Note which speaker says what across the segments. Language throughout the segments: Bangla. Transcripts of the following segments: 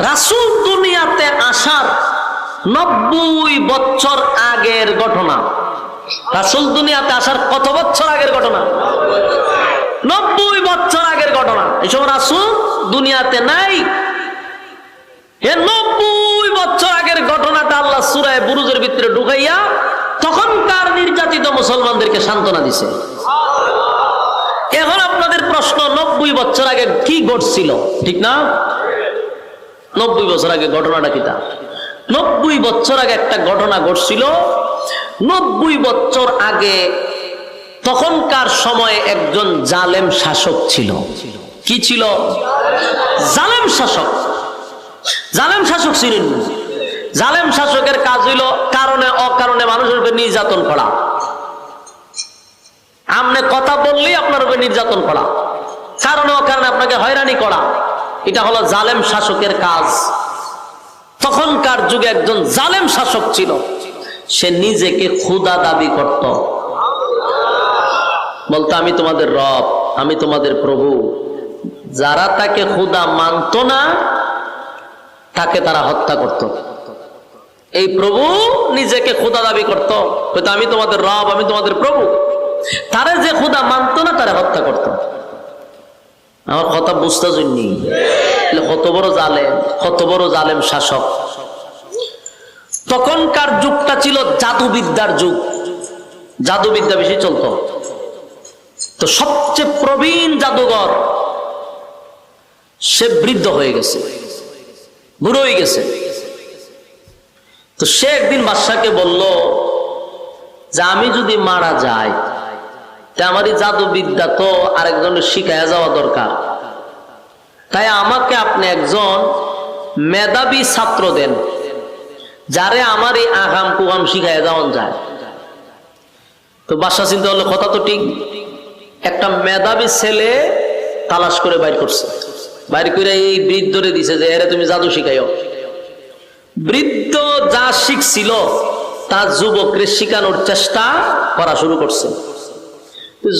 Speaker 1: রাসূল দুনিয়াতে আসার 90 বছর আগের ঘটনা। রাসূল দুনিয়াতে আসার কত বছর আগের ঘটনা? 90 বছর আগের ঘটনা। এই সময় রাসূল দুনিয়াতে নাই। এই 90 বছর আগের ঘটনাটা আল্লাহ সূরা বুরুজের ভিতরে ঢুকাইয়া তখনকার নির্যাতিত মুসলমানদেরকে সান্ত্বনা দিছে। এখন আপনাদের প্রশ্ন, 90 বছর আগে কি ঘটছিল? ঠিক না? 90 বছর আগে ঘটনাটা কি? 90 বছর আগে একটা ঘটনা ঘটছিল। 90 বছর আগে তখনকার সময়ে একজন জালেম শাসক ছিল। কি ছিল? জালেম শাসক। জালেম শাসক ছিলেন। জালেম শাসকের কাজ হইল কারণে অকারণে মানুষের উপর নির্যাতন করা। আপনি কথা বললেই আপনার উপর নির্যাতন করা, কারণে অকারণে আপনাকে হয়রানি করা। এটা হলো জালেম শাসকের কাজ। তখনকার যুগে একজন জালেম শাসক ছিল। সে নিজেকে খোদা দাবি করত, বলতো আমি তোমাদের রব, আমি তোমাদের প্রভু। যারা তাকে খোদা মানত না তাকে তারা হত্যা করত। এই প্রভু নিজেকে খোদা দাবি করত, বলতো আমি তোমাদের রব, আমি তোমাদের প্রভু। তারা যে খোদা মানত না তারা হত্যা করত। আমার কথা বুঝতে জন্যি কত বড় জালেম, কত বড় জালেম শাসক। তখনকার যুগটা ছিল জাদুবিদ্যার যুগ। জাদুবিদ্যা বেশি চলত। তো সবচেয়ে প্রবীণ জাদুঘর সে বৃদ্ধ হয়ে গেছে, বুড়ো হয়ে গেছে। তো সে একদিন বাদশাকে বলল যে আমি যদি মারা যাই তা আমার এই জাদুবিদ্যা তো আরেকজনের শিখাইয়া যাওয়া দরকার। তাই আমাকে আপনি একজন মেধাবী ছাত্র দেন, যারে আমার এই আগাম কুগাম শিখাইয়া যাওয়া যায়। তো বাদশা চিন্তা করলো কথা তো ঠিক। একটা মেধাবী ছেলে তালাশ করে বাইর করছে। বাইর করে এই বৃদ্ধরে দিছে যে এরে তুমি জাদু শিখাইও। বৃদ্ধ যা শিখছিল তা যুবকরে শিখানোর চেষ্টা করা শুরু করছে।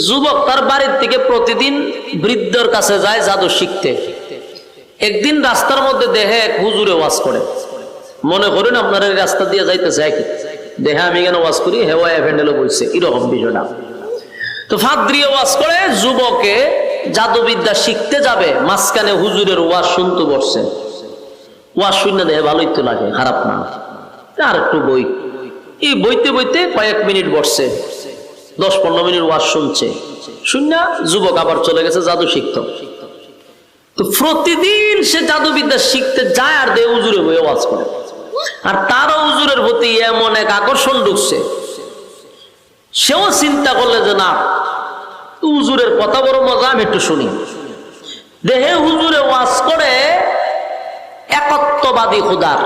Speaker 1: যুবক তার বাড়ির থেকে প্রতিদিন বৃদ্ধর কাছে যায় জাদু শিখতে। একদিন রাস্তার মধ্যে দেখে এক হুজুরে ওয়াজ করে। মনে করেন আপনার এই রাস্তা দিয়ে যাইতেছে, একই দেখে আমি কেন ওয়াজ করি, হেওয়া এভেন্ডেলে বলছে, এরকম বিষয়টা। তো ফাদ্রি ওয়াজ করে, যুবকে জাদুবিদ্যা শিখতে যাবে, মাঝখানে হুজুরের ওয়াজ শুনতে বসছে। ওয়াজ শুনে দেখে ভালোই তো লাগে, খারাপ না, আর একটু বই। এই বইতে বইতে কয়েক মিনিট বসছে, 10-15 মিনিট ওয়াজ শুনছে। শুনে যুবক আবার চলে গেছে জাদু শিখত। তো প্রতিদিন সে জাদুবিদ্যা শিখতে যায় আর দে হুজুরে বইয়ে ওয়াজ করে। আর তারও হুজুরের প্রতি এমন এক আকর্ষণ ঢুকছে, সেও চিন্তা করলে যে না, হুজুরের কথা বড় মজা, আমি একটু শুনি। দেহে হুজুরে ওয়াজ করে একত্ববাদী খুদার।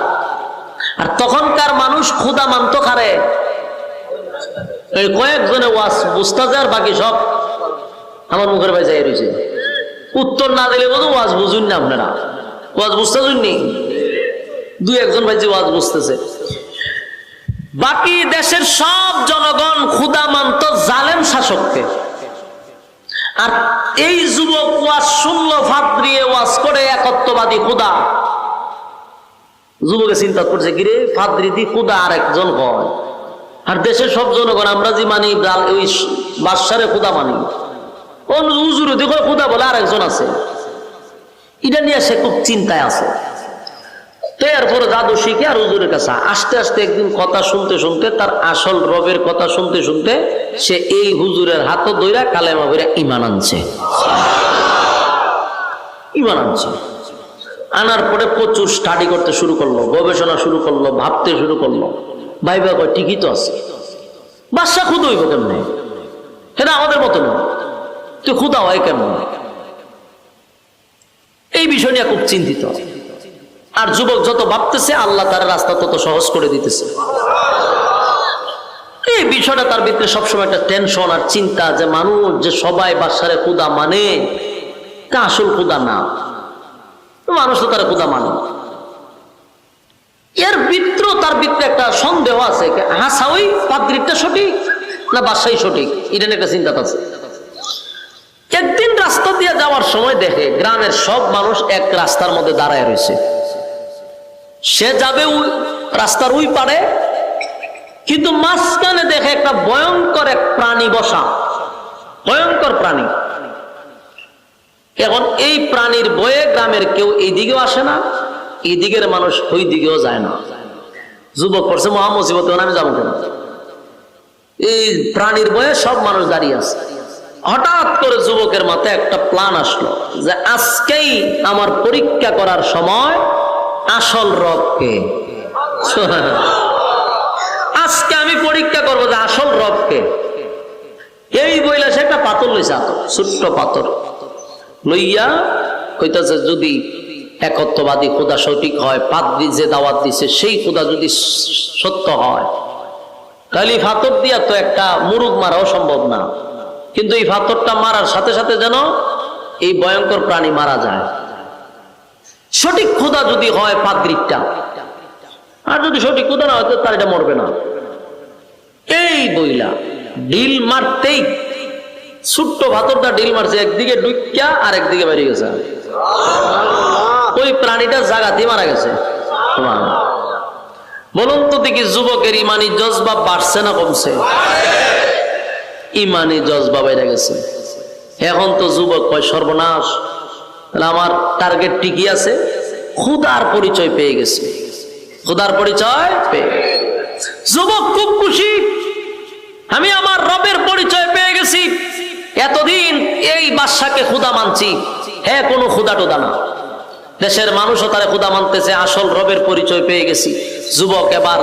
Speaker 1: আর তখনকার মানুষ খুদা মানত কারে? এই কয়েকজনে ওয়াজ বুঝতে যায়, আর বাকি সব আমার মুখের ভাই যাই রয়েছে। উত্তর না দিলে বোধ ওয়াজ বুঝুন না আপনারা, ওয়াজ বুঝতে শুননি। 2-1 ভাই যে ওয়াজ বুঝতেছে। বাকি দেশের সব জনগণ খুদা মানত জালেম শাসককে। আর এই যুবক ওয়াজ শুনলো, ফাদ্রিয়ে ওয়াজ করে একত্ববাদী খুদা। যুবকে চিন্তা করছে, কিরে ফাদ্রি দি খুদা আর একজন হয়, আর দেশের সব জনগণ আমরা যে মানি ওই বাদশারে খুদা মানি, হুজুরে দেখো খুদা বলে আর একজন আছে। এটা নিয়ে সে খুব চিন্তায় আছে। তো এরপরে জাদু শিখে আর হুজুরের কাছে আস্তে আস্তে একদিন কথা শুনতে শুনতে, তার আসল রবের কথা শুনতে শুনতে সে এই হুজুরের হাত ধইরা কালেমা বইরা ঈমান আনছে। ঈমান আনছে। আনার পরে প্রচুর স্টাডি করতে শুরু করলো, গবেষণা শুরু করলো, ভাবতে শুরু করলো। ভাইবা কয় ঠিকই তো আছে, বাদশা খুদ হইব কেমনে? এটা আমাদের মতো না, তুই খুদা হয় কেমন? এই বিষয় নিয়ে খুব চিন্তিত। আর যুবক যত ভাবতেছে, আল্লাহ তার রাস্তা তত সহজ করে দিতেছে। এই বিষয়টা তার ভিতরে সবসময় একটা টেনশন আর চিন্তা, যে মানুষ যে সবাই বাদশারে খুদা মানে, তা আসল খুদা না। মানুষ তো তারা খুদা মানে। এর ভিতরে তার ভিতরে একটা সন্দেহ আছে, হাসা ওই পাদ্রিটা সঠিক না বাদশাই সঠিক, এটা নিয়ে একটা চিন্তা আছে। একদিন রাস্তা দিয়ে যাওয়ার সময় দেখে গ্রামের সব মানুষ এক রাস্তার মধ্যে দাঁড়ায় রয়েছে। সে যাবে রাস্তার ওই পারে, কিন্তু মাঝখানে দেখে একটা ভয়ঙ্কর এক প্রাণী বসা, ভয়ঙ্কর প্রাণী। এখন এই প্রাণীর ভয়ে গ্রামের কেউ এই দিকেও আসে না, এই দিকের মানুষ ওই দিকেও যায় না। যুবক করছে মহা মুসিবত, আমি যাবো কেন? এই প্রাণীর ভয়ে সব মানুষ দাঁড়িয়ে আছে। হঠাৎ করে যুবকের মাথায় একটা প্ল্যান আসলো যে আজকেই আমার পরীক্ষা করার সময়, আসল রবকে। আজকে আমি পরীক্ষা করবো যে আসল রবকে। এই বইলা সে একটা পাথর লইছে, ছোট্ট পাথর লইয়া কইতাছে যদি একত্ববাদী খোদা সঠিক হয়, পাদ্রী যে দাওয়াত দিছে সেই খোদা যদি সত্য হয়, তাহলে পাথর দিয়া তো একটা মুরুগ মারাও সম্ভব না। কিন্তু এই পাথরটা মারার সাথে সাথে যেন এই ভয়ঙ্কর প্রাণী মারা যায়। সঠিক খোদা যদি হয় পাদ্রীটা, আর যদি সঠিক খোদা না হয় তার এটা মরবে না। এই বইলা ডিল মারতেই ছোট্ট পাথরটা ডিল মারছে, একদিকে ডুইকা আর একদিকে বেরিয়ে গেছে। ওই প্রাণীটা জাগাতেই মারা গেছে। বলুন তো দেখি, যুবকের ইমানি জজবা বাড়ছে না কমছে? ইমানি জজবা বেড়ে গেছে। এখন তো যুবক কয় সর্বনাশ, তাহলে আমার টার্গেট ঠিকই আছে, খুদার পরিচয় পেয়ে গেছে। খুদার পরিচয় পেয়ে যুবক খুব খুশি, আমি আমার রবের পরিচয় পেয়ে গেছি। এতদিন এই বাদশাকে খুদা মানছি, হ্যাঁ কোনো খুদা টোদা না, দেশের মানুষও তারা খুদা মানতেছে, আসল রবের পরিচয় পেয়ে গেছি। যুবক এবার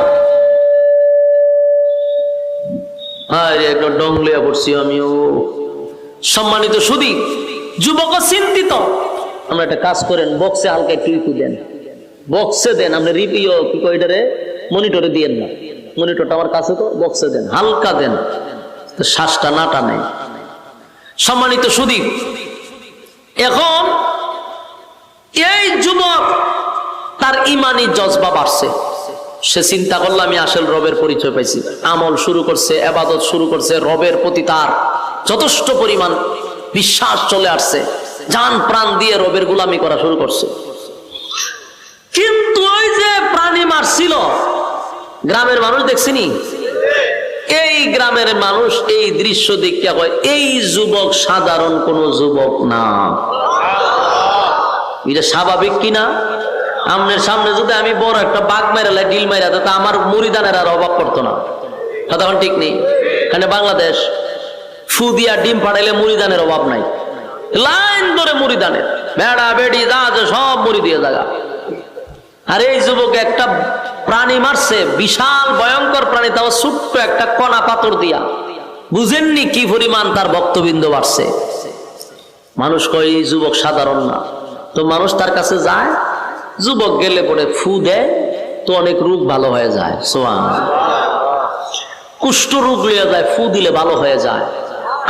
Speaker 1: একটু ডংলিয়া পড়ছি আমিও। সম্মানিত সুধী, যুবক চিন্তিত। আমরা একটা কাজ করেন, বক্সে হালকা একটু ইকু দেন, বক্সে দেন। আপনি রিপিও কি কয় এটারে, মনিটরে দিয়েন না, মনিটরটা আমার কাছে তো, বক্সে দেন, হালকা দেন, শ্বাসটা না টানে। সম্মানিত সুধী, এখন এই যুবক তার ইমানি জজবা বাড়ছে। সে চিন্তা করলো আমি আসল রবের পরিচয় পাইছি। আমল শুরু করছে, ইবাদত শুরু করছে, রবের প্রতি তার যথেষ্ট পরিমাণ বিশ্বাস চলে আসছে, জান প্রাণ দিয়ে রবের গোলামি করা শুরু করছে। কিন্তু ওই যে প্রাণী মারছিল, গ্রামের মানুষ দেখছিনি, এই গ্রামের মানুষ এই দৃশ্য দেখিয়া কয় এই যুবক সাধারণ কোন যুবক না। এটা স্বাভাবিক কিনা? আমনের সামনে যদি আমি বড় একটা বাঘ মেরালে ডিল মেরা, তা আমার মুড়িদানের আর অভাব পড়তো না। কথা ঠিক নেই? এখানে বাংলাদেশ, ফু দিয়া ডিম পাঠাইলে মুড়িদানের অভাব নাই, লাইন ধরে মুড়িদানের, বেড়া বেড়ি যা আছে সব মুড়ি দিয়ে জায়গা। আর এই যুবক একটা প্রাণী মারছে, বিশাল ভয়ঙ্কর প্রাণী, তাও ছোট্ট একটা কণা পাথর দিয়া। বুঝেননি কি পরিমাণ তার ভক্তবৃন্দ বাড়ছে। মানুষ কয় এই যুবক সাধারণ না, তো মানুষ তার কাছে যায়। যুবক গেলে পরে ফু দেয়, তো অনেক রোগ ভালো হয়ে যায়। কুষ্ঠ রোগ লইয়া যায়, ফু দিলে ভালো হয়ে যায়।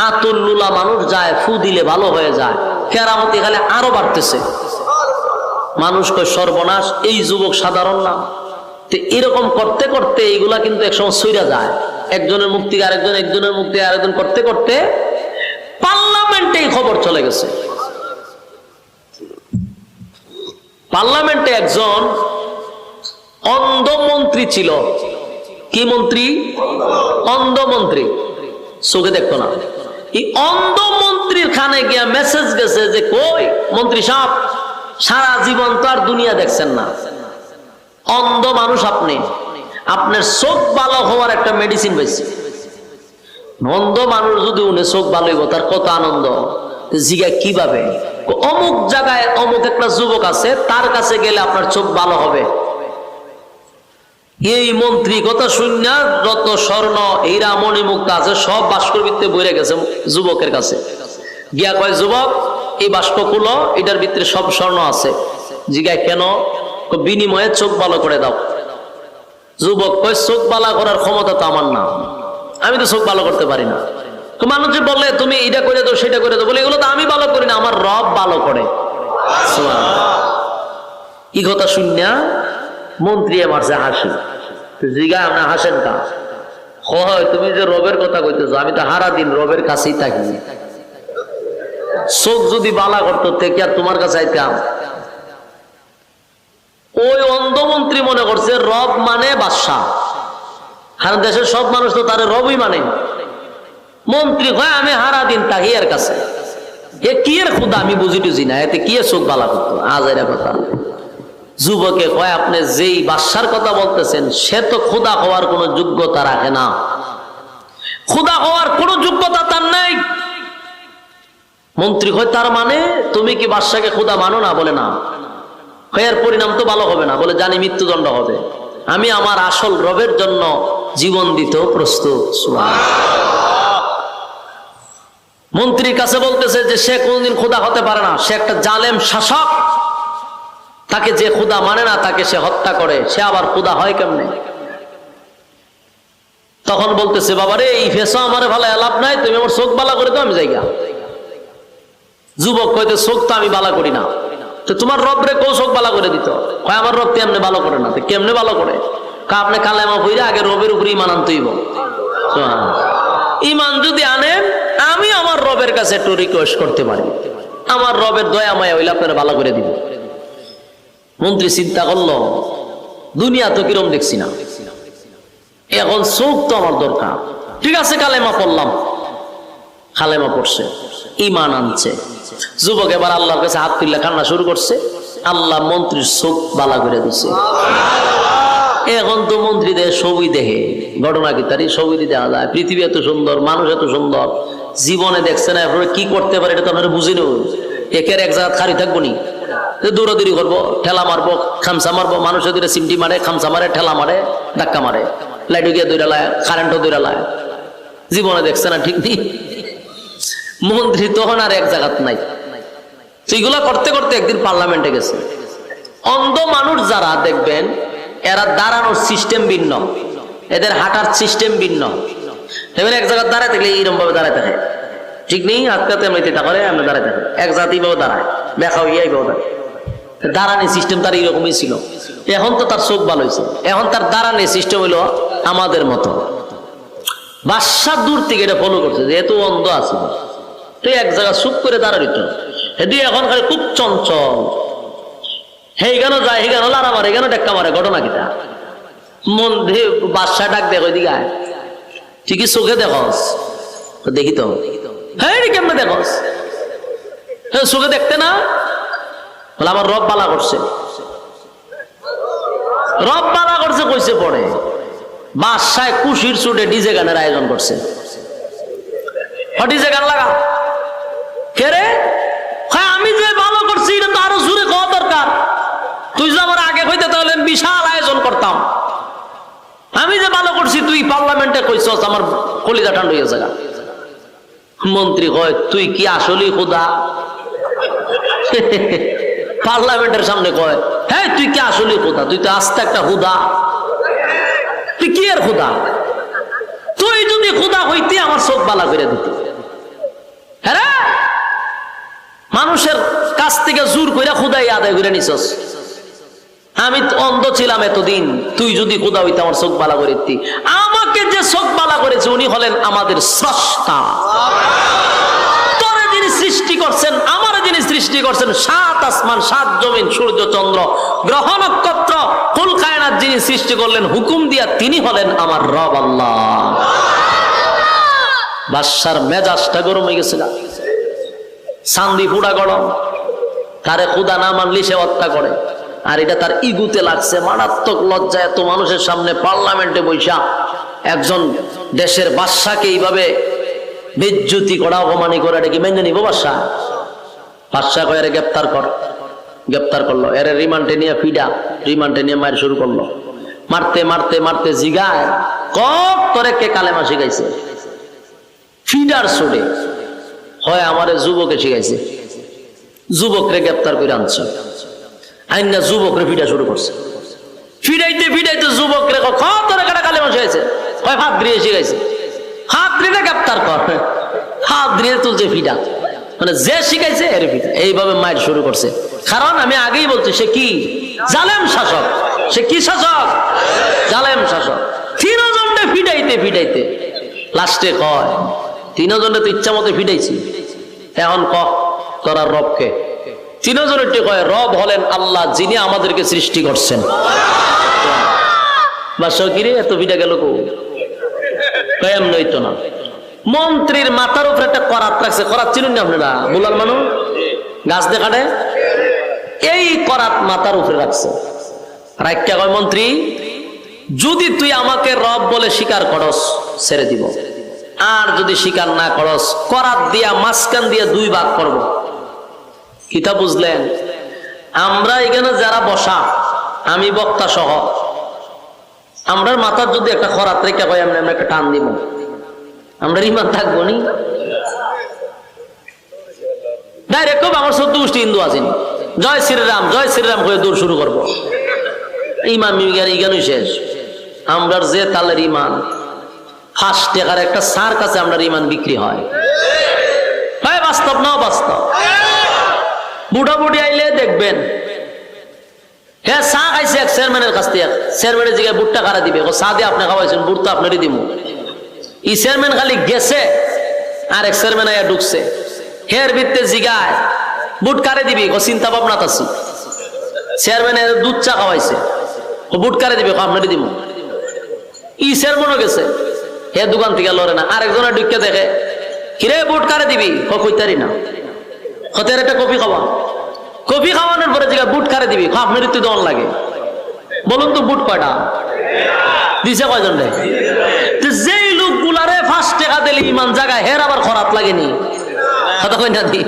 Speaker 1: আতুল্লুলা মানুষ যায়, ফু দিলে ভালো হয়ে যায়। কেরামতি খালে আরো বাড়তেছে। মানুষ কয় সর্বনাশ, এই যুবক সাধারণ না। তো এরকম করতে করতে এইগুলা কিন্তু একসময় সইরা যায়। একজনের মুক্তি আরেকজন, একজনের মুক্তি আরেকজন করতে করতে পার্লামেন্টে এই খবর চলে গেছে। পার্লামেন্টে একজন অন্ধ মন্ত্রী ছিল। কি মন্ত্রী? অন্ধ মন্ত্রী, চোখে দেখতো না। এই অন্ধ মন্ত্রীর খানে গিয়া মেসেজ গেছে যে কই মন্ত্রী সাহেব, সারা জীবন তো আর দুনিয়া দেখছেন না, অন্ধ মানুষ আপনি, আপনার চোখ ভালো হওয়ার একটা মেডিসিন পাইছি। অন্ধ মানুষ যদি উনি চোখ ভালো হইব, তার কত আনন্দ। জিগা কিভাবে? অমুক জায়গায় অমুক একটা যুবক আছে, তার কাছে গেলে আপনার চোখ ভালো হবে। এই মন্ত্রী কথা শুননা যত স্বর্ণ হীরা মণিমুক্তা আছে সব বাস্কর ভিতরে বইরে গেছে যুবকের কাছে। গিয়া কয় যুবক, এই বাস্ক খুলো, এটার ভিতরে সব স্বর্ণ আছে। জিগায় কেন? বিনিময়ে চোখ ভালো করে দাও। যুবক কয় চোখ ভালো করার ক্ষমতা তো আমার না, আমি তো চোখ ভালো করতে পারি না। তো মানুষ যে বলে তুমি এটা করে দাও সেটা করে দাও, বলে এগুলো তো আমি ভালো করি না, আমার রব ভালো করে। এই কথা শুনিয়া মন্ত্রী মারছে হাসি। জিগা আপনি হাসেন কা? হয় তুমি যে রবের কথা কইতেছো, আমি তো হারা দিন রবের কাছেই থাকি। চোখ যদি বালা করতো তে কি আর তোমার কাছে আইতাম? ওই অন্ধমন্ত্রী যে রব মানে বাদশাহ, আর দেশের সব মানুষ তো তার রবই মানে। মন্ত্রী কয় আমি হারা দিন তাকি এর কাছে, এ কি এর খুদা আমি বুঝি টুঝি না, এতে কি চোখ বালা করতো আজের কথা। যুবকে কয় আপনি যেই বাদশার কথা বলতেছেন সে তো খুদা হওয়ার কোন যোগ্যতা রাখে না, খুদা হওয়ার কোন যোগ্যতা তার নাই। মন্ত্রী কয় তার মানে তুমি কি বাদশাকে খুদা মানো না? বলে না। এর পরিণাম তো ভালো হবে না। বলে জানি মৃত্যুদণ্ড হবে, আমি আমার আসল রবের জন্য জীবন দিতেও প্রস্তুত। মন্ত্রীর কাছে বলতেছে যে সে কোনদিন খুদা হতে পারে না, সে একটা জালেম শাসক, তাকে যে খুদা মানে না তাকে সে হত্যা করে, সে আবার খুদা হয় কেমনে? তখন বলতেছে বাবারে এই ফেসা আমার ভালো লাভ নাই, তুমি আমার চোখ বালা করে তো আমি জায়গা। যুবক কইতে চোখ তো আমি বালা করি না, তো তোমার রব রে কেউ চোখ বালা করে দিত? কয় আমার রব তেমনি ভালো করে না। কেমনে ভালো করে? আপনি কালেমা পড়ে আগে রবের উপরে ইমান আনতেইব। ইমান যদি আনেন আমি আমার রবের কাছে একটু রিকোয়েস্ট করতে পারি, আমার রবের দয়া মায়া হইলে আপনারা ভালো করে দিব। মন্ত্রী চিন্তা করলো দুনিয়া তো কিরম দেখছি না, এখন চোখ তো আমার দরকার। ঠিক আছে কালেমা পড়লাম, কালেমা পড়ছে, ইমান আনছে। যুবক এবার আল্লাহর কাছে হাত তুললে কান্না শুরু করছে, আল্লাহ মন্ত্রীর চোখ বালা করে দিছে। এখন তো মন্ত্রীদের ছবি দেখে, ঘটনা কি তারই ছবি দেখা যায়। পৃথিবী এত সুন্দর, মানুষ এত সুন্দর, জীবনে দেখছে না এরপরে কি করতে পারে এটা তো আপনারা বুঝিনি। একের এক জায়গা খালি থাকবো নি, দৌড়াদৌড়ি করবো, ঠেলা মারবো, খামসা মারবো, মানুষের দূরে সিমটি মারে, খামসা মারে, ঠেলা মারে, ধাক্কা মারে, লাইটও গিয়ে দৌড়ালায়, কারেন্টও দৌড়ালায়। জীবনে দেখছে না, ঠিক নেই। মন্ত্রী তখন আর এক জায়গাত নাই। সেইগুলা করতে করতে একদিন পার্লামেন্টে গেছে। অন্ধ মানুষ যারা দেখবেন এরা দাঁড়ানোর সিস্টেম ভিন্ন, এদের হাঁটার সিস্টেম ভিন্ন। এবার এক জায়গায় দাঁড়ায় থাকলে এইরকম ভাবে দাঁড়ায় থাকে, ঠিক নেই। আজকাতে এমনিটা করে আমরা দাঁড়ায় থাকি, এক জাতি ভাবে দাঁড়ায়, দেখা হইয়া এইভাবে দাঁড়ায়। দাঁড়ানি সিস্টেম তার এইরকমই ছিল। এখন তো তার চোখ ভালো হয়েছে, এখন তার দাঁড়ানি সিস্টেম হইলো আমাদের মতো। বাদশা দূর থেকে এটা ফলো করছে, যেহেতু অন্ধ আছে, তুই এক জায়গায় চুপ করে দাঁড়াইত। হেদি এখন খালি খুব চঞ্চল, হেই কেন যায়, হেই কেন লারা মারে, কেন টেক্কা মারে, ঘটনা কিটা? মন্দির বাদশা ডাক দেখ ওইদিকে, ঠিকই চোখে দেখস, দেখি তো হ্যাঁ কেমনে দেখস, চোখে দেখতে না? বলে আমার রব বালা করছে, রব বালা করছে কইছে পড়ে। বাদশায় খুশির চুটে ডিজে গানের আয়োজন করছে। ডিজে গান লাগা কে রে? হ্যাঁ আমি যে ভালো করছি এটা তো আরো জোরে খাওয়া দরকার, তুই যে আমার আগে কইতে তাহলে বিশাল আয়োজন করতাম। আমি যে ভালো করছি তুই পার্লামেন্টে কইছস, আমার কলিজা ঠান্ডা হয়ে যায়। মন্ত্রী কয় তুই কি আসলেই খোদা? পার্লামেন্টের সামনে কয় হ্যাঁ তুই কি আসলেই খোদা? তুই তো আস্তে একটা হুদা, তুই কি এর খোদা? তুই যদি খোদা হইতি আমার চোখ বালা করে দিতি। হ্যাঁ মানুষের কাছ থেকে জোর করে খোদাই আদায় করে নিছস। আমি অন্ধ ছিলাম এতদিন, তুই যদি খোদা হইতে আমার চোখ বালা করে দিতি। আমাকে যে চোখ বালা করেছে উনি হলেন আমাদের স্রষ্টা। তোরে যিনি সৃষ্টি করছেন, আমার যিনি সৃষ্টি করছেন, সাত আসমান, সাত জমিন, সূর্য চন্দ্র, গ্রহ নক্ষত্র, কুল কায়নাত যিনি সৃষ্টি করলেন হুকুম দিয়া, তিনি হলেন আমার রব আল্লাহ। বাদশার মেজাজটা গরম হয়ে গেছিল, চান্দি পুরা গরম। তারে খোদা না মানলি সে হত্যা করে, আর এটা তার ইগুতে লাগছে মারাত্মক লজ্জা। এত মানুষের সামনে পার্লামেন্টে বৈশা একজন দেশের বাদশাকে এইভাবে বেজ্জতি করা, অপমানি করা, এটা কি মেনে নিব বাদশা? বাদশা কয় এরে গ্রেপ্তার কর। গ্রেপ্তার করলো, এরে রিমান্ডে নিয়ে ফিডা, রিমান্ডে নিয়ে মায়ের শুরু করলো। মারতে মারতে মারতে জিগায় কক তোরে কে কালেমা শিখাইছে? ফিডার ছুটে হয় আমারে যুবকে শিখাইছে। যুবকরে গ্রেপ্তার করে আনছে, আইনা যুবকরে ফিডা শুরু করছে। ফিডাইতে ফিডাইতে যুবকরে তোরে কাটা কালেমা শিখাইছে, হয় হাত দিয়ে শিখাইছে। হাত দিয়ে গ্রেপ্তার কর, হাত দিয়ে তুলছে ফিডা, মানে যে শিখাইছে এর ফিডা। এইভাবে মায়ের শুরু করছে। কারণ আমি আগেই বলছি সে কি জালেম শাসক। সে কি শাসক? জালেম শাসক। তিনজনকে ফিডাইতে ফিডাইতে লাস্টে কয় তিনজনে তো ইচ্ছা মতো ফিডাইছি, এখন ক তোরা রবকে? তিনজনের কয় রব হলেন আল্লাহ, যিনি আমাদেরকে সৃষ্টি করছেন। বাদশাহ কিরে এত ভিটা গেল কো কয়াম নইতো না। মন্ত্রীর মাথার উপরে একটা করাত রাখছে, করাত চিনুন না আপনারা, বুলার মানুষ গাছ দেখাটে, এই করাত মাথার উপরে রাখছে। রাখা কয় মন্ত্রী, যদি তুই আমাকে রব বলে স্বীকার করস ছেড়ে দিব, আর যদি স্বীকার না করস করাত দিয়া মাঝখান দিয়া দুই ভাগ করব। কিতা বুঝলেন? আমরা এখানে যারা বসা, আমি বক্তা সহ, আমরার মাথার যদি একটা খরাত রেখা কয় আমরা একটা টান দিব, আমরা ইমান থাকবো নি? ডাইরেক্ট আমার 14 গোষ্ঠী হিন্দু আছেন, জয় শ্রীরাম করে দূর শুরু করবো। ইমান ইগানই শেষ। আমরার যে তালের ইমান, 5 টাকার একটা সার কাছে আমরা ইমান বিক্রি হয়। বাস্তব না বাস্তব? বুড়া বুড়ি আইলে দেখবেন, হ্যাঁ চা খাইছে এক চেয়ারম্যানের কাছ থেকে, চেয়ারম্যানের জায়গায় বুটটা কারা দিবে, চা দিয়ে আপনি খাওয়াইছেন, বুট তো আপনারই দিব। ই চেয়ারম্যান খালি গেছে, আর এক চেয়ারম্যান আয়া ঢুকছে, হের ভিত্তে জিগায় বুট কারে দিবি, চিন্তা ভাবনা আছি। চেয়ারম্যানের দুধ চা খাওয়াইছে, ও বুট কারে দিবে, আপনারই দিব। ই চেয়ারম্যানও গেছে, হে দোকান থেকে লড়ে না, আরেকজনের ঢুকে দেখে, কিরে বুট কারে দিবি, কইতারি না, হতে একটা কফি খাওয়া। কফি খাওয়ানোর পরে জিগা বুট কারে দিবি, আপনারই তো দন লাগে। বলুন তো বুট কয়টা দিছে, কয়জন রে? যেই লোকগুলারে 5 টাকা দিলে ইমান জায়গায়, হের আবার খরাত লাগেনি, কথা কই না দি?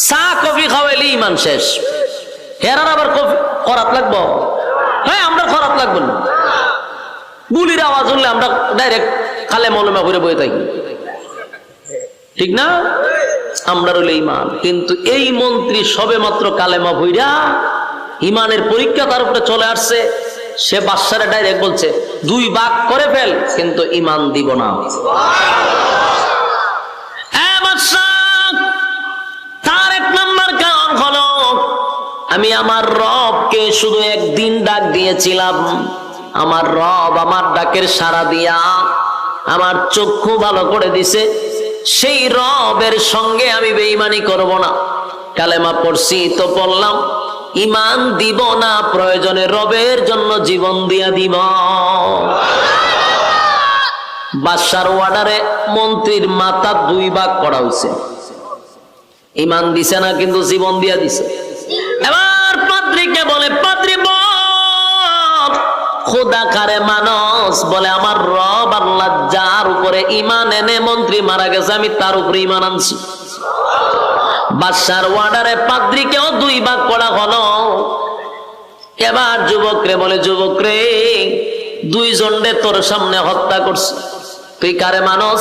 Speaker 1: চা কফি খাওয়াইলে ইমান শেষ, হের আবার কফি খরাত লাগবো? হ্যাঁ, আমরা খরাত লাগবো না। গুলির আওয়াজ শুনলে আমরা ডাইরেক্ট কালে মলমা করে বয়ে থাকি, ঠিক না? আমরা রইল ইমান। কিন্তু এই মন্ত্রী সবে মাত্র কালেমা ভইরা ইমানের পরীক্ষা তার উপরে চলে আসছে, সে বাদশারে ডাইরেক্ট বলছে 2 ভাগ করে ফেল, কিন্তু ইমান দিব না। তার 1 নম্বর কারণ হলো, আমি আমার রবকে শুধু একদিন ডাক দিয়েছিলাম, আমার রব আমার ডাকের সাড়া দিয়া আমার চক্ষু ভালো করে দিছে, সেই রবের সঙ্গে আমি বেঈমানি করব না। কালেমা পড়ছি তো পড়লাম, ইমান দিব না, প্রয়োজনে রবের জন্য জীবন দিয়া দিব। বাদশার অর্ডারে মন্ত্রীর মাথা 2 ভাগ করা হয়েছে, ইমান দিছে না কিন্তু জীবন দিয়া দিছে। এবার পাদ্রীকে বলে, পাদ্রী বল খোদা কারে মানুষ? বলে আমার রব আল্লাহ, যার উপরে ইমান এনে মন্ত্রী মারা গেছে আমি তার উপরে ইমান আনছি। বাদশার অর্ডারে পাদ্রীকেও 2 ভাগ করা হলো। এবার যুবকরে বলে, যুবক রে, 2 জনরে তোর সামনে হত্যা করছি, তুই কারে মানুষ?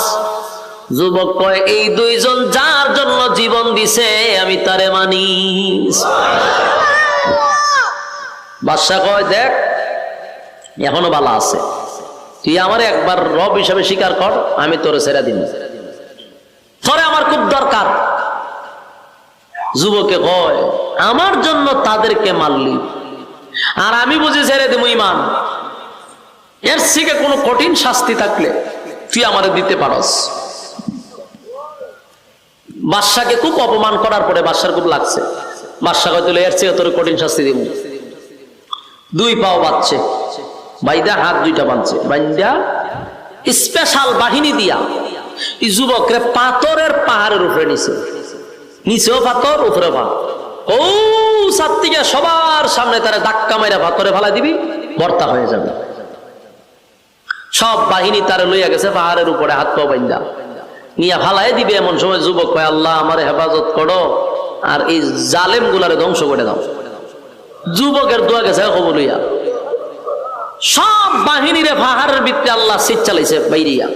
Speaker 1: যুবক কয়, এই 2 জন যার জন্য জীবন দিছে আমি তারে মানি। বাদশা কয়, দেখ এখনো ভালো আছে, তুই আমার একবার রব হিসাবে স্বীকার কর, আমি তোরে ছেড়ে দিন, তোরে আমার খুব দরকার। যুবকে কয়, আমার জন্য তাদেরকে মারলি, আর আমি বুঝি ছেড়ে দেব ইমান? এর থেকে কোনো কঠিন শাস্তি থাকলে তুই আমারে দিতে পারস। বাদশাকে খুব অপমান করার পরে বাদশার খুব লাগছে। বাদশা কয়, তুলে এর থেকে তোর কঠিন শাস্তি দিব। 2 পাও বাঁধছে, বাইদা হাত 2টা বাঁধছে, বাইদা স্পেশাল বাহিনী দিয়া এই যুবকরে পাথরের পাহাড়ের উপরে নিছে, নিচেও পাথর উপরে পাথর, ও সাত্তিকে সবার সামনে তারা ধাক্কা মাইরা পাথরে ফালাই দিবি, বর্তা হয়ে যাবে। সব বাহিনী তারা লইয়া গেছে পাহাড়ের উপরে, হাত পা বাইন্দা নিয়া ফালাই দিবে। এমন সময় যুবক কয়, আল্লাহ আমার হেফাজত করো, আর এই জালেম গুলারে ধ্বংস করে দাও। যুবকের দোয়া গেছে কবুল হইয়া। সব বাহিনীরে পাহাড়ের ভিতরে আল্লাহ সিট চালাইছে, বাইরিয়া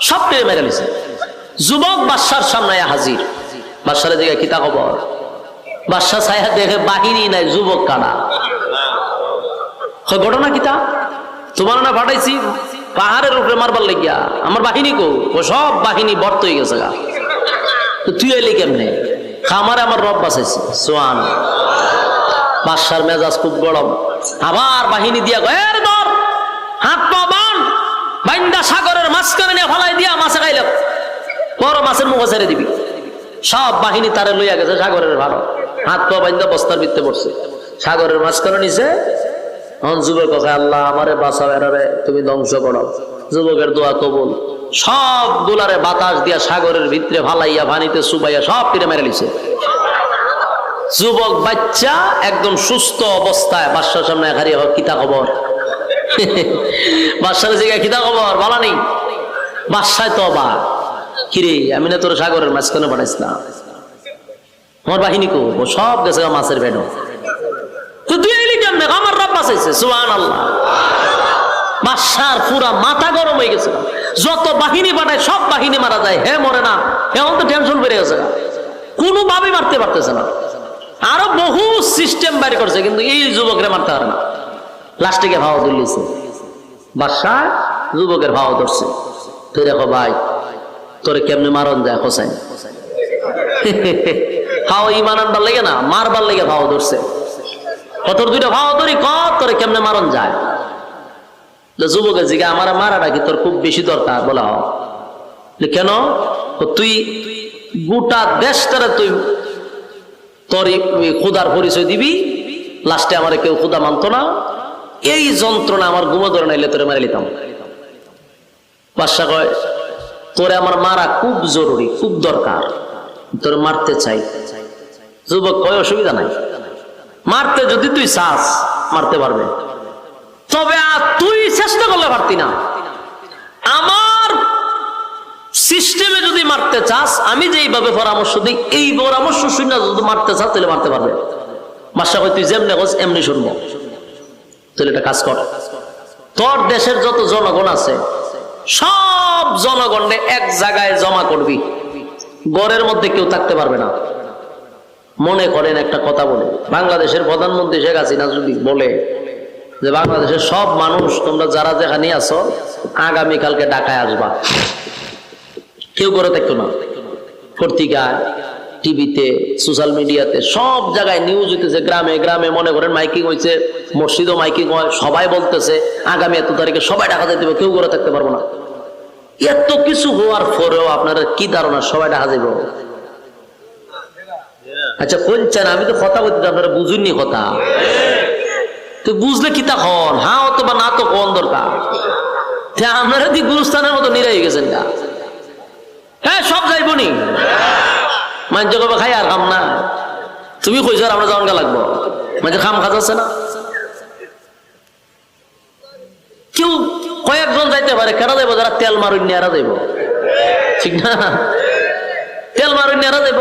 Speaker 1: সব পেয়ে মেরে লিছে। যুবক বাদশার সামনে হাজির। বাদশার দিকে কিতা খবর? বাদশা ছায়া দেখে বাহিনী নাই, যুবক কানা। ঘটনা কিতা? তোমার না পাঠাইছি পাহাড়ের উপরে মারবার লাগিয়া, আমার বাহিনী কো? সব বাহিনী বর্ত হয়ে গেছে গা। তুই এলি কেমনে? খামারে আমার রব বাঁচাইছে। সোয়ান। বাদশার মেজাজ খুব গরম, আবার বাহিনী দিয়া কয়, হাত পা বান, বাইন্দা সাগরের মাঝখানে নিয়ে ফালাই দিয়া মাছে খাইল, বড় মাছের মুখে ছেড়ে দিবি। সব বাহিনী তারে লইয়া গেছে সাগরের ভালো, হাত পা বাইন্দা বস্তার ভিতরে পড়ছে, সাগরের মাঝখানে নিছে এখন যুবক কথা, আল্লাহ আমারে বাঁচাও, এরারে তুমি ধ্বংস করো। যুবকের দোয়া কবুল। সব গুলারে বাতাস দিয়া সাগরের ভিতরে ফালাইয়া পানিতে চুবাইয়া সব তীরে মেরে লিছে। যুবক বাচ্চা একদম সুস্থ অবস্থায় বাদশার সামনে হারিয়ে কিতা খবর। বাদশার জায়গায় কিতা খবর বলা নেই। বাদশায় তো অবাক, কিরে আমি না তোর সাগরের মাঝখানে বানাইছিলাম, আমার বাহিনী কো? ও সব গেছে মাছের ভেড়। তো তুই এলি কেমনে? আমার রব বাঁচাইছে। সুবহানাল্লাহ। বাদশার পুরা মাথা গরম হয়ে গেছে। যত বাহিনী পাঠায় সব বাহিনী মারা যায়, হে মরে না। এখন তো টেনশন বেড়ে গেছে, কোনোভাবে মারতে পারতেছে না। আরো বহু সিস্টেম বাইর করছে, কিন্তু এই যুবকরে মারতে পারে না। লাস্টে গিয়ে ভাও ধরলিছে বাদশা, যুবকের ভাও ধরছে। তুই দেখো ভাই, তোরে কেমনে মারন যায় হোসেন। ভাও ইমান আনবার লেগে না, মারবার লেগে ভাও ধরছে। কত দুইটা ভাও ধরি, কত তোরে কেমনে মারন যায়। যুবকের জিগা আমার মারাটা কি তোর খুব বেশি দরকার? বলা হয় কেন? তুই গোটা দেশটারে তুই তোর খুদার পরিচয় দিবি, লাস্টে আমার কেউ খুদা মানত না। এই যন্ত্রণা আমার ঘুমো ধরে নাইলে তোরে মারে লিতাম। বাদশা কয়, তোরে আমার মারা খুব জরুরি, খুব দরকার, তোরে মারতে চাই। যুবক কয়, অসুবিধা নাই, মারতে যদি তুই চাস মারতে পারবে, তবে তুই চেষ্টা করলে পারতি না। আমার সিস্টেমে যদি মারতে চাস, আমি যেইভাবে পরামর্শ দিই, এই পরামর্শ শুনে যদি মারতে চাস তাহলে মারতে পারবে। বাদশা কয়, তুই যেমনি হোস এমনি শুনবো। তাহলে একটা কাজ কর, তোর দেশের যত জনগণ আছে সব জনগণে এক জায়গায় জমা করবি, গড়ের মধ্যে কেউ থাকতে পারবে না। মনে করেন একটা কথা বলে, বাংলাদেশের প্রধানমন্ত্রী শেখ হাসিনা যদি বলে যে বাংলাদেশের সব মানুষ তোমরা যারা যেখানে আছো আগামীকালকে ঢাকায় আসবা, কেউ করে থাকতো না। পত্রিকায়, টিভিতে, সোশ্যাল মিডিয়াতে সব জায়গায় নিউজ হইতেছে, গ্রামে গ্রামে মনে করেন মাইকিং হয়েছে, মসজিদও মাইকিং হয়, সবাই বলতেছে আগামী এত তারিখে সবাই ঢাকা যেতে হবে, কেউ করে থাকতে পারবো না। এত কিছু হওয়ার পরেও আপনারা কি ধারণা সবাই ঢাকা যাইব? আচ্ছা বলছেন, আমি তো কথা বলতে, আপনারা বুঝুননি কথা। তো বুঝলে কি তা হন, হ্যাঁ অথবা না তো কোন দরকার। আপনারা দি গুরুস্থানের মতো নিরাই গেছেন গা। হ্যাঁ সব যাইব নি, মাঝে কবে খাই আর খাম না। তুমি কইছ আমরা যাওয়ান গা লাগবো, মাঝে খাম খাচ্ছে না। কেউ কয়েকজন যাইতে পারে, কেন যাইব? যারা তেল মারুন এরা যাইব, ঠিক না? তেল মারুন এরা যাইব,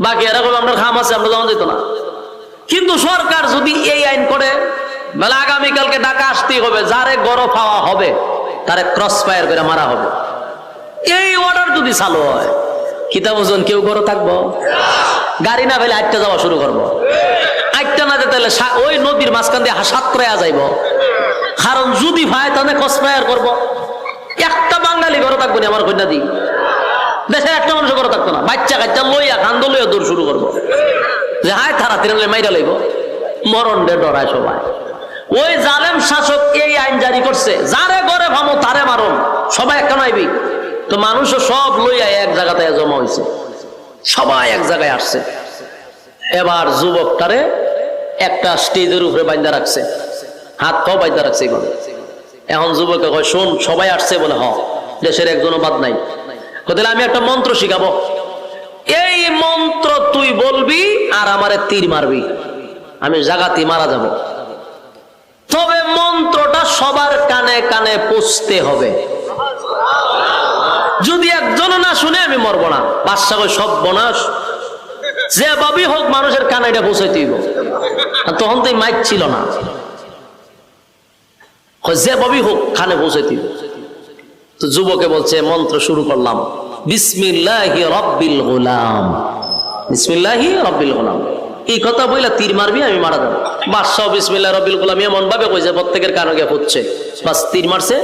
Speaker 1: বাকি এরা কবে আমরা খাম আছে, আমরা যাওয়া যেত না। কিন্তু সরকার যদি এই আইন করে, বেলা আগামীকালকে ঢাকা আসতেই হবে, যারে গরম পাওয়া হবে তারে ক্রস ফায়ার করে মারা হবে, এই অর্ডার যদি চালু হয়, কিতাব ওজন কেউ গরো থাকবো? গাড়ি না ফেলে আটটা যাওয়া শুরু করবো। আটটা না যেতে ওই নদীর মাঝখান দিয়ে সাঁতরাইয়া যাইব, কারণ যদি ভাই তাহলে ক্রস ফায়ার করবো। একটা বাঙালি গরো থাকবো না, আমার কন্যা দি দেশের একটা মানুষ গরো থাকতো না। বাচ্চা কাচ্চা লইয়া কান্দ লইয়া দৌড় শুরু করবো, যে হায় থারা তিরালে মাইরা লইব, মরণ ডে ডরায় সবাই। ওই জালেম শাসক এই আইন জারি করছে, যারে গড়ে ভামো তারে মারণ, সবাই একটা নাইবি। তো মানুষও সব লইয়া এক জায়গাতে জমা হয়েছে, সবাই এক জায়গায় আসছে। এবার যুবকটারে একটা স্টেজের উপরে বাইন্দা রাখছে, হাত পাও বাইন্দা রাখছে। এখন যুবকে কয়, শোন সবাই আসছে বলে, হ দেশের একজনও বাদ নাই। তাহলে আমি একটা মন্ত্র শিখাবো, এই মন্ত্র তুই বলবি আর আমারে তীর মারবি, আমি জাগাতি মারা যাব। তবে মন্ত্রটা সবার কানে কানে পৌঁছতে হবে, যদি একজন না শুনে আমি মরবো না। বাদশা কই, সব বনাস যে ভাবি হোক মানুষের কানে এটা পৌঁছাইতে হইব। তখন তো মাইক ছিল না, যে ভাবি হোক কানে পৌঁছাইতে হইব। তো যুবকে বলছে, মন্ত্র শুরু করলাম, বিসমিল্লাহি রাব্বিল গুলাম, বিসমিল্লাহি রাব্বিল গুলাম। এই কথা বইলা তীর মারবি, আমি মারা যাবো। বাদশাহ বিসমিল্লাহ রাব্বিল গুলাম এমন ভাবে কইছে, প্রত্যেকের কানে গিয়ে হচ্ছে, বাস তীর মারছে,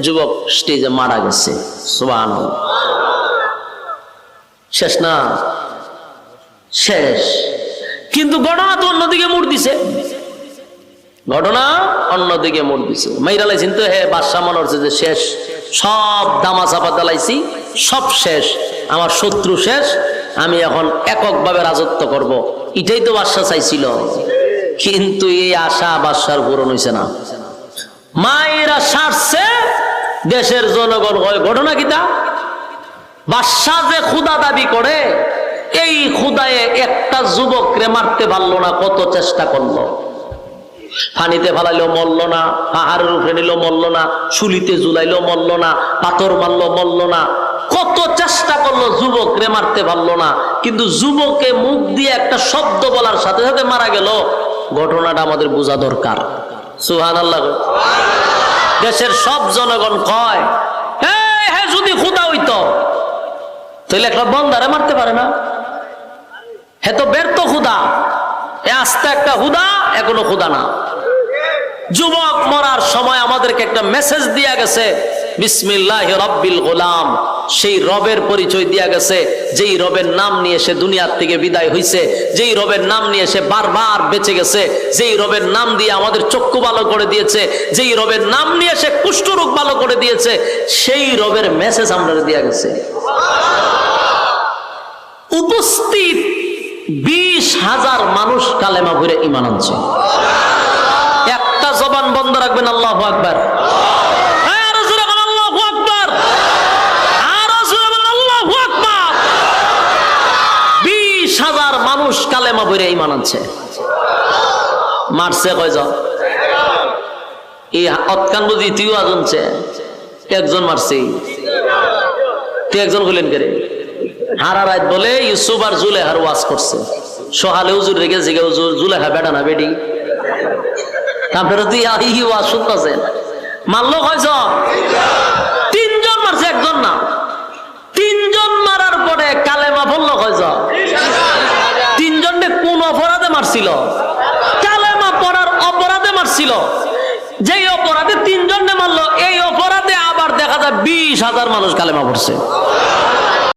Speaker 1: যুবক স্টেজে মারা গেছে। সুবহানাল্লাহ। শেষ না? শেষ। কিন্তু ঘটনা তো অন্যদিকে মোড় দিছে, ঘটনা অন্যদিকে মোড় দিছে। মাইরা লাইছেন তো, হে বাদশাহ মনে হচ্ছে যে শেষ, সব দামা চাপা দালাইছি, সব শেষ, আমার শত্রু শেষ, আমি এখন এককভাবে রাজত্ব করব। এটাই তো বাদশা চাইছিল, কিন্তু এই আশা বাদশার পূরণ হয়েছে না। মায়েরা সারছে, দেশের জনগণ হয় ঘটনা কিতা? বাদশা যে খুদা দাবি করে, এই খুদায়ে একটা যুবকরে মারতে পারলো না, কত চেষ্টা করলো। পানিতে ফালাইলো মরল না, পাহাড়ের উপরে নিল মরল না, শুলিতে ঝুলাইলো মরল না, পাথর মারলো মরল না, কত চেষ্টা করলো, যুবকরে মারতে পারলো না। কিন্তু যুবকে মুখ দিয়ে একটা শব্দ বলার সাথে সাথে মারা গেল। ঘটনাটা আমাদের বোঝা দরকার। সুবহানাল্লাহ। দেশের সব জনগণ কয়, হ্যাঁ যদি খুদা হইতো তাহলে একটা বন্দারে মারতে পারে না, হে তো ব্যর্থ খুদা, এ আস্তে একটা খুদা, এখনো খুদা না। যুবক মরার সময় আমাদেরকে একটা মেসেজ দিয়া গেছে, বিসমিল্লাহি রাব্বিল গোলাম। সেই রবের পরিচয় দিয়া গেছে, যেই রবের নাম নিয়ে সে দুনিয়ার থেকে বিদায় হইছে, যেই রবের নাম নিয়ে সে বারবার বেঁচে গেছে, যেই রবের নাম দিয়ে আমাদের চক্ষু ভালো করে দিয়েছে, যেই রবের নাম নিয়ে সে কুষ্ঠরোগ ভালো করে দিয়েছে, সেই রবের মেসেজ আমরা দিয়া গেছে। উপস্থিত 20,000 মানুষ কালেমা পড়ে ঈমান আনছে। একটা জবান বন্ধ রাখবেন, আল্লাহু আকবার। আর জোরে বলেন আল্লাহু আকবার। আর জোরে বলেন আল্লাহু আকবার। 20,000 মানুষ কালেমা পড়ে ঈমান আনছে। মারছে কয়জন? এই অতকান বুঝি তুইও আজনছে, একজন মারছে। তুই একজন হলেন কে রে? হারা রাত বলে ইউসুফ আর জুলেহার ওয়াজ করছে। সহালে হুজুর রেখে জিগে হুজুর জুলেহা বেটা না বেটি? তারপরে তুই ওয়াজ শুনতেছেন। মারলো কয়জন? 3 জন মারছে, একজন না। 3 জন মারার পরে কালেমা পড়লো কয়জন? 3 জনে কোন অপরাধে মারছিল? কালেমা পড়ার অপরাধে মারছিল। যেই অপরাধে 3 জনে মারলো, এই অপরাধে আবার দেখা যায় 20,000 মানুষ কালেমা পড়ছে।